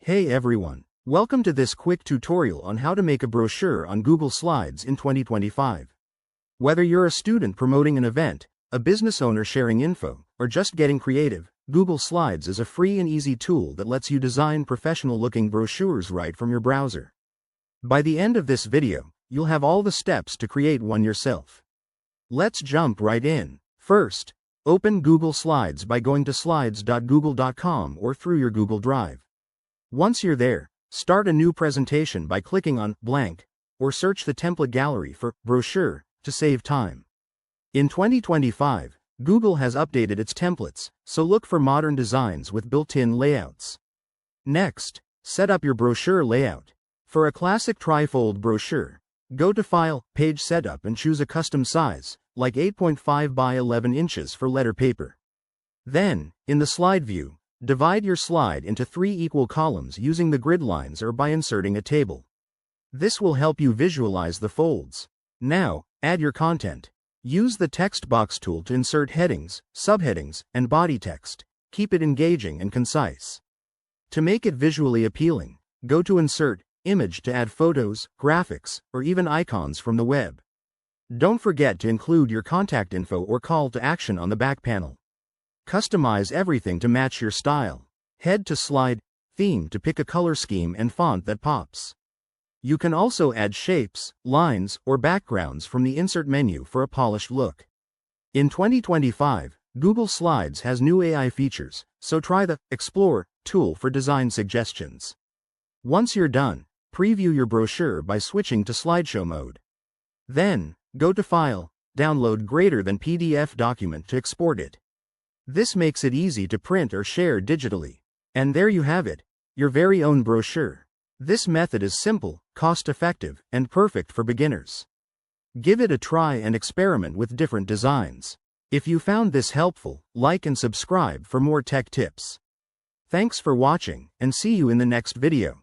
Hey everyone, welcome to this quick tutorial on how to make a brochure on Google Slides in 2025. Whether you're a student promoting an event, a business owner sharing info, or just getting creative, Google Slides is a free and easy tool that lets you design professional-looking brochures right from your browser. By the end of this video, you'll have all the steps to create one yourself. Let's jump right in. First, open Google Slides by going to slides.google.com or through your Google Drive. Once you're there, start a new presentation by clicking on Blank, or search the template gallery for Brochure to save time. In 2025, Google has updated its templates, so look for modern designs with built-in layouts. Next, set up your brochure layout. For a classic trifold brochure, go to File, Page Setup and choose a custom size, like 8.5 by 11 inches for letter paper. Then, in the slide view, divide your slide into 3 equal columns using the grid lines or by inserting a table. This will help you visualize the folds. Now, add your content. Use the text box tool to insert headings, subheadings, and body text. Keep it engaging and concise. To make it visually appealing, go to Insert, Image to add photos, graphics, or even icons from the web. Don't forget to include your contact info or call to action on the back panel. Customize everything to match your style. Head to Slide, Theme to pick a color scheme and font that pops. You can also add shapes, lines, or backgrounds from the Insert menu for a polished look. In 2025, Google Slides has new AI features, so try the Explore tool for design suggestions. Once you're done, preview your brochure by switching to slideshow mode. Then, go to File, Download greater than PDF document to export it. This makes it easy to print or share digitally. And there you have it, your very own brochure. This method is simple, cost-effective, and perfect for beginners. Give it a try and experiment with different designs. If you found this helpful, like and subscribe for more tech tips. Thanks for watching, and see you in the next video.